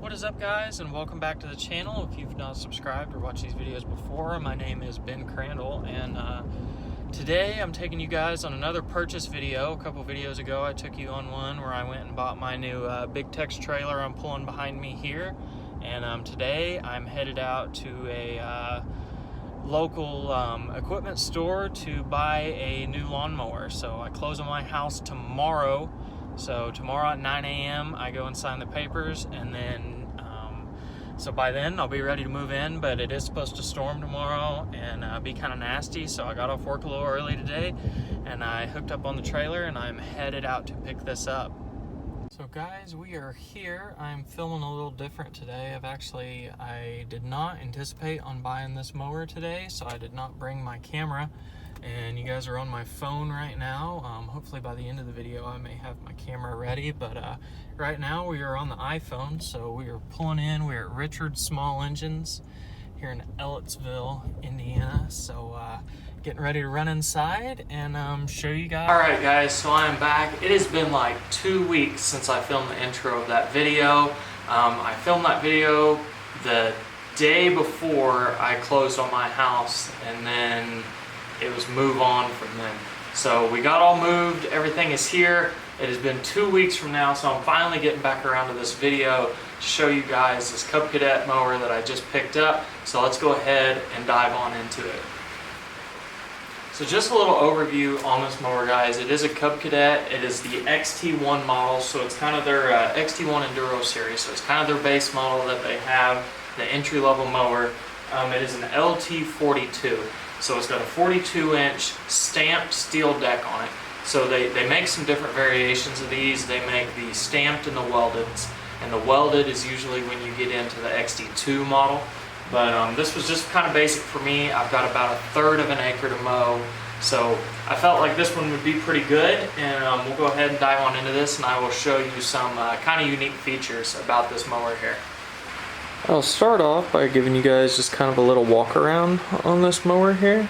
What is up, guys, and welcome back to the channel. If you've not subscribed or watched these videos before, my name is Ben Crandall, and today I'm taking you guys on another purchase video. A couple videos ago I took you on one where I went and bought my new Big Tex trailer I'm pulling behind me here, and today I'm headed out to a local equipment store to buy a new lawnmower. So I close on my house tomorrow. So tomorrow at 9 a.m. I go and sign the papers, and then so by then I'll be ready to move in, but it is supposed to storm tomorrow and be kind of nasty, so I got off work a little early today and I hooked up on the trailer and I'm headed out to pick this up. So guys, we are here. I'm filming a little different today. I did not anticipate on buying this mower today, so I did not bring my camera. And you guys are on my phone right now. Hopefully by the end of the video I may have my camera ready, but right now we are on the iPhone. So we are pulling in. We're at Richard's Small Engines here in Ellettsville, Indiana. So getting ready to run inside and show you guys. All right, guys, so I am back. It has been like 2 weeks since I filmed the intro of that video. I filmed that video the day before I closed on my house, and then it was move on from then. So we got all moved, everything is here. It has been 2 weeks from now, so I'm finally getting back around to this video to show you guys this Cub Cadet mower that I just picked up. So let's go ahead and dive on into it. So just a little overview on this mower, guys. It is a Cub Cadet. It is the Xt1 model, so it's kind of their Xt1 Enduro series. So it's kind of their base model that they have, the entry-level mower. It is an LT42. So it's got a 42-inch stamped steel deck on it. So they make some different variations of these. They make the stamped and the welded. And the welded is usually when you get into the Xt2 model. But this was just kind of basic for me. I've got about 1/3 of an acre to mow. So I felt like this one would be pretty good. And we'll go ahead and dive on into this, and I will show you some kind of unique features about this mower here. I'll start off by giving you guys just kind of a little walk around on this mower here.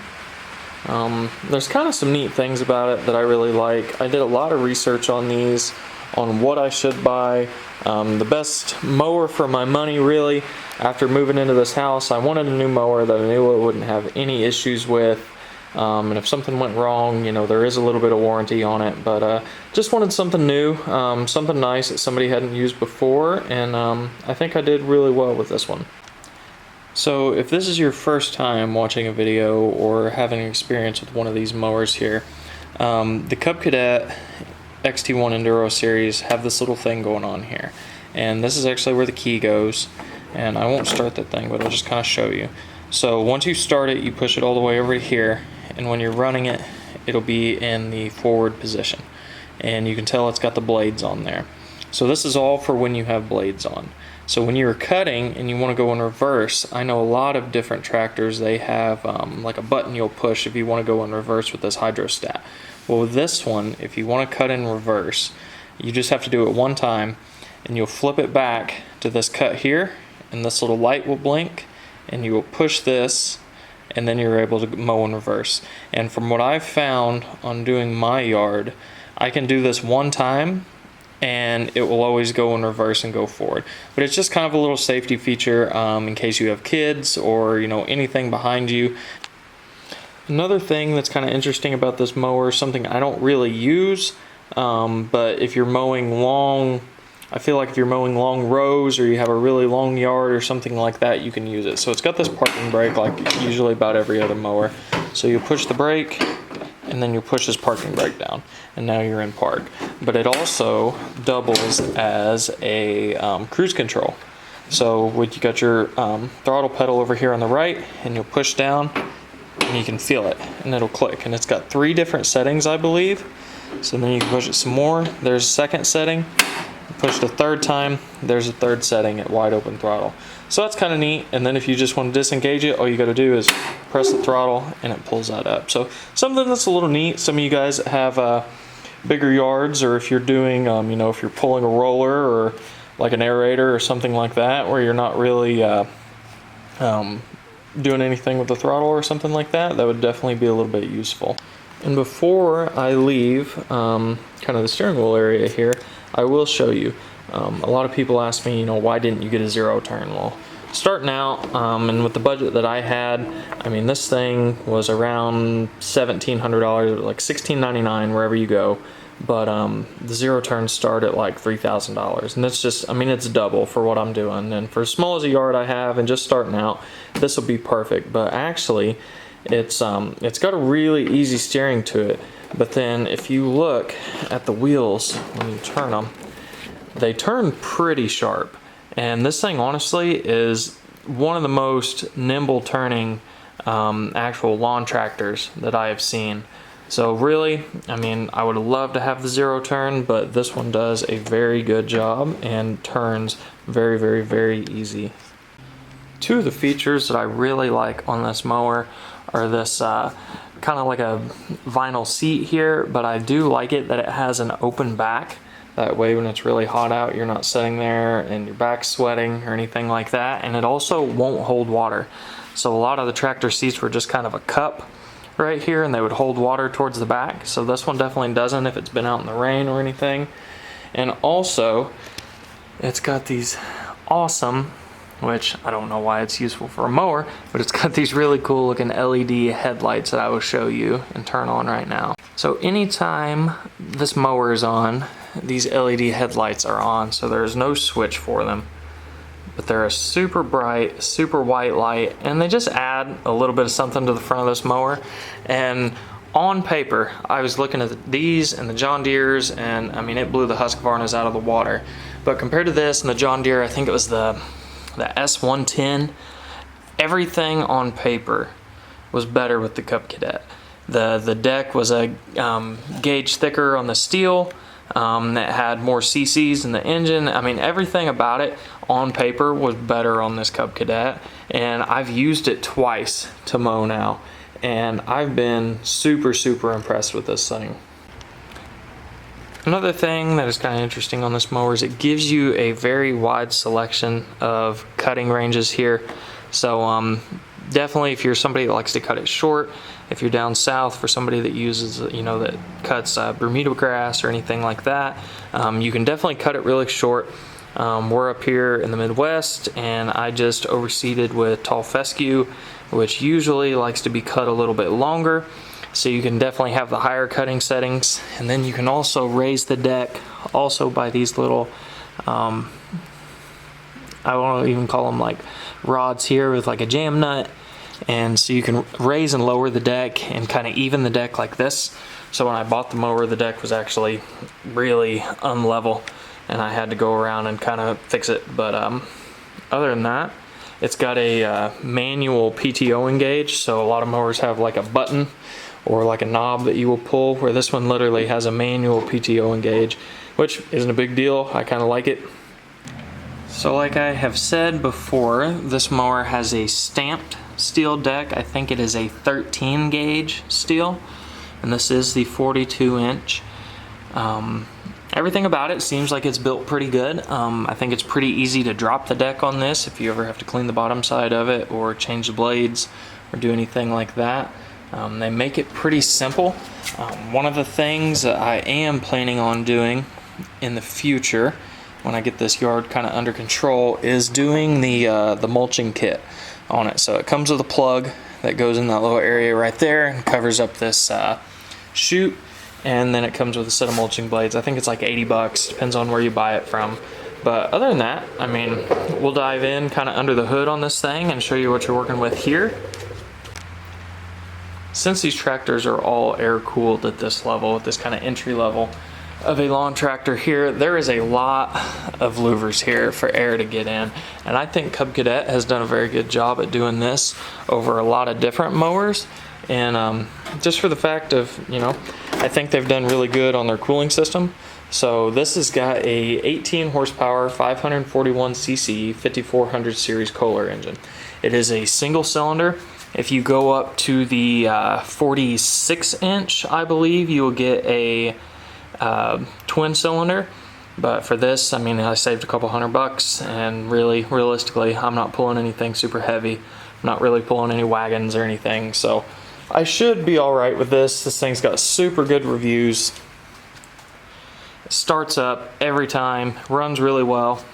There's kind of some neat things about it that I really like. I did a lot of research on these, on what I should buy. The best mower for my money, really. After moving into this house, I wanted a new mower that I knew I wouldn't have any issues with. And if something went wrong, you know, there is a little bit of warranty on it, but just wanted something new, something nice that somebody hadn't used before, and I think I did really well with this one. So if this is your first time watching a video or having an experience with one of these mowers here, the Cub Cadet Xt1 Enduro series have this little thing going on here, and this is actually where the key goes, and I won't start that thing, but I'll just kind of show you. So once you start it, you push it all the way over here, and when you're running it, it'll be in the forward position, and you can tell it's got the blades on there. So this is all for when you have blades on. So when you're cutting and you want to go in reverse, I know a lot of different tractors, they have like a button you'll push if you want to go in reverse with this hydrostat. Well, with this one, if you want to cut in reverse, you just have to do it one time, and you'll flip it back to this cut here, and this little light will blink, and you will push this, and then you're able to mow in reverse. And from what I've found on doing my yard, I can do this one time and it will always go in reverse and go forward. But it's just kind of a little safety feature in case you have kids or, you know, anything behind you. Another thing that's kind of interesting about this mower, something I don't really use, but if you're mowing long, I feel like if you're mowing long rows or you have a really long yard or something like that, you can use it. So it's got this parking brake like usually about every other mower. So you push the brake and then you push this parking brake down, and now you're in park. But it also doubles as a cruise control. So you got your throttle pedal over here on the right, and you'll push down and you can feel it and it'll click. And it's got 3 different settings, I believe. So then you can push it some more. There's a second setting. Push the 3rd time, there's a 3rd setting at wide open throttle. So that's kind of neat. And then if you just want to disengage it, all you got to do is press the throttle and it pulls that up. So something that's a little neat. Some of you guys have bigger yards, or if you're doing, you know, if you're pulling a roller or like an aerator or something like that, where you're not really doing anything with the throttle or something like that, that would definitely be a little bit useful. And before I leave kind of the steering wheel area here, I will show you. A lot of people ask me, why didn't you get a zero turn? Well, starting out, and with the budget that I had, I mean, this thing was around $1,700, like $1,699 wherever you go. But the zero turns start at like $3,000, and it's just, I mean, it's double for what I'm doing. And for as small as a yard I have and just starting out, this will be perfect. But actually, it's got a really easy steering to it. But then if you look at the wheels when you turn them, they turn pretty sharp. And this thing honestly is one of the most nimble turning actual lawn tractors that I have seen. So really, I mean, I would love to have the zero turn, but this one does a very good job and turns very, very, very easy. Two of the features that I really like on this mower are this kind of like a vinyl seat here, but I do like it that it has an open back. That way when it's really hot out, you're not sitting there and your back's sweating or anything like that. And it also won't hold water. So a lot of the tractor seats were just kind of a cup right here, and they would hold water towards the back. So this one definitely doesn't if it's been out in the rain or anything. And also, it's got these awesome, which I don't know why it's useful for a mower, but it's got these really cool looking LED headlights that I will show you and turn on right now. So anytime this mower is on, these LED headlights are on, so there's no switch for them. But they're a super bright, super white light, and they just add a little bit of something to the front of this mower. And on paper, I was looking at these and the John Deere's, and I mean, it blew the Husqvarnas out of the water. But compared to this and the John Deere, I think it was the S110, everything on paper was better with the Cub Cadet. The deck was a gauge thicker on the steel. That had more cc's in the engine. I mean, everything about it on paper was better on this Cub Cadet, and I've used it twice to mow now, and I've been super, super impressed with this thing. Another thing that is kind of interesting on this mower is it gives you a very wide selection of cutting ranges here. So definitely if you're somebody that likes to cut it short, if you're down south, for somebody that uses, that cuts Bermuda grass or anything like that, you can definitely cut it really short. We're up here in the Midwest, and I just overseeded with tall fescue, which usually likes to be cut a little bit longer. So you can definitely have the higher cutting settings, and then you can also raise the deck also by these little, I won't even call them like rods here with like a jam nut. And so you can raise and lower the deck and kind of even the deck like this. So when I bought the mower, the deck was actually really unlevel, and I had to go around and kind of fix it. But other than that, it's got a manual PTO engage. So a lot of mowers have like a button or like a knob that you will pull, where this one literally has a manual PTO engage, which isn't a big deal. I kind of like it. So like I have said before, this mower has a stamped steel deck. I think it is a 13 gauge steel, and this is the 42 inch. Everything about it seems like it's built pretty good. I think it's pretty easy to drop the deck on this if you ever have to clean the bottom side of it or change the blades or do anything like that. They make it pretty simple. One of the things that I am planning on doing in the future, when I get this yard kind of under control, is doing the mulching kit on it. So it comes with a plug that goes in that little area right there and covers up this chute, and then it comes with a set of mulching blades. I think it's like 80 bucks, depends on where you buy it from. But other than that, I mean, we'll dive in kind of under the hood on this thing and show you what you're working with here. Since these tractors are all air cooled at this level, at this kind of entry level of a lawn tractor here, there is a lot of louvers here for air to get in, and I think Cub Cadet has done a very good job at doing this over a lot of different mowers. And just for the fact of, I think they've done really good on their cooling system. So this has got a 18 horsepower 541 cc 5400 series Kohler engine. It is a single cylinder. If you go up to the 46 inch, I believe you will get a twin cylinder. But for this, I mean, I saved a couple $100, and really, realistically, I'm not pulling anything super heavy. I'm not really pulling any wagons or anything, so I should be all right with this. This thing's got super good reviews. It starts up every time, runs really well,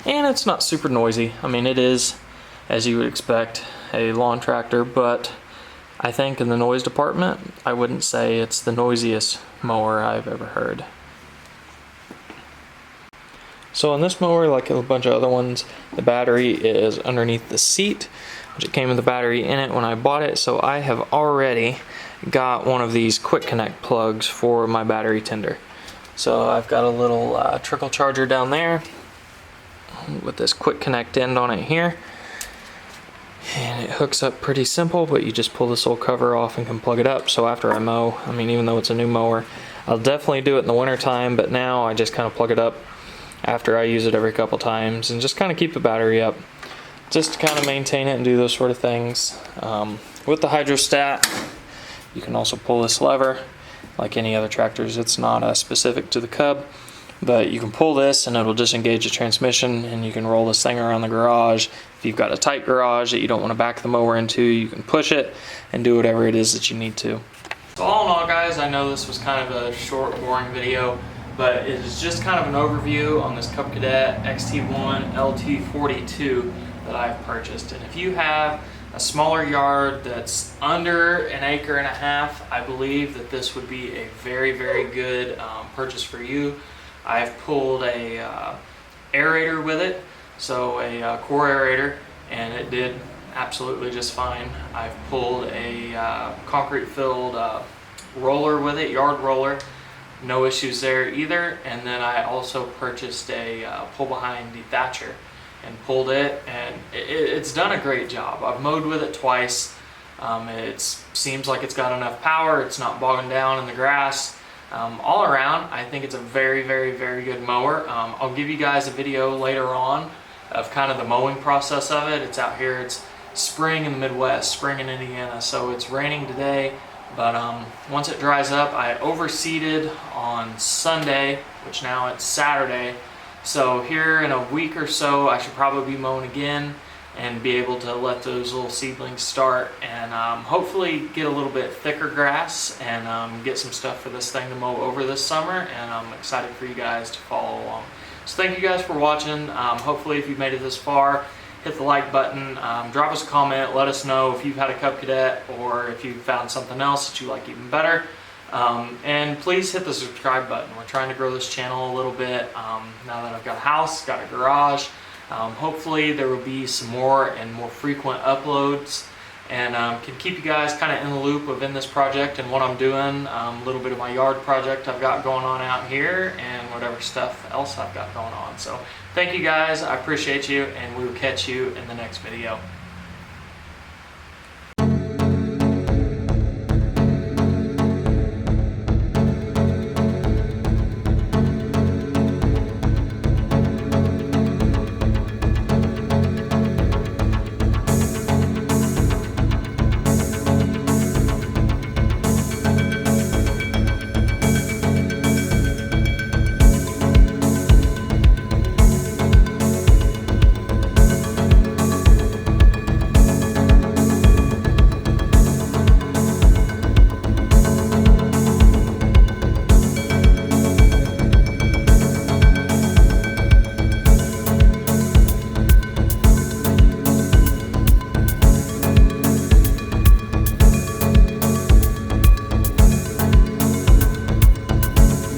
and it's not super noisy. I mean, it is, as you would expect, a lawn tractor, but I think in the noise department, I wouldn't say it's the noisiest mower I've ever heard. So on this mower, like a bunch of other ones, the battery is underneath the seat, which it came with the battery in it when I bought it. So I have already got one of these quick connect plugs for my battery tender. So I've got a little trickle charger down there with this quick connect end on it here. And it hooks up pretty simple, but you just pull this little cover off and can plug it up. So after I mow, I mean, even though it's a new mower, I'll definitely do it in the winter time, but now I just kind of plug it up after I use it every couple times and just kind of keep the battery up just to kind of maintain it and do those sort of things. With the hydrostat, you can also pull this lever like any other tractors. It's not specific to the Cub, but you can pull this and it'll just engage the transmission, and you can roll this thing around the garage. If you've got a tight garage that you don't want to back the mower into, you can push it and do whatever it is that you need to. So all in all, guys, I know this was kind of a short, boring video, but it is just kind of an overview on this Cub Cadet Xt1 LT42 that I've purchased. And if you have a smaller yard that's under an acre and a half, I believe that this would be a very, very good purchase for you. I've pulled a aerator with it, so a core aerator, and it did absolutely just fine. I've pulled a concrete filled roller with it, yard roller. No issues there either. And then I also purchased a pull behind dethatcher and pulled it, and it's done a great job. I've mowed with it twice. It seems like it's got enough power. It's not bogging down in the grass. All around, I think it's a very, very, very good mower. I'll give you guys a video later on of kind of the mowing process of it. It's out here, it's spring in the Midwest, spring in Indiana, so it's raining today. But once it dries up, I overseeded on Sunday, which now it's Saturday. So here in a week or so, I should probably be mowing again and be able to let those little seedlings start and hopefully get a little bit thicker grass and get some stuff for this thing to mow over this summer. And I'm excited for you guys to follow along. So thank you guys for watching. Hopefully if you've made it this far, hit the like button, drop us a comment, let us know if you've had a Cub Cadet or if you found something else that you like even better. And please hit the subscribe button. We're trying to grow this channel a little bit now that I've got a house, got a garage. Hopefully there will be some more and more frequent uploads, and can keep you guys kind of in the loop of in this project and what I'm doing, a little bit of my yard project I've got going on out here, and whatever stuff else I've got going on. So thank you guys, I appreciate you, and we will catch you in the next video.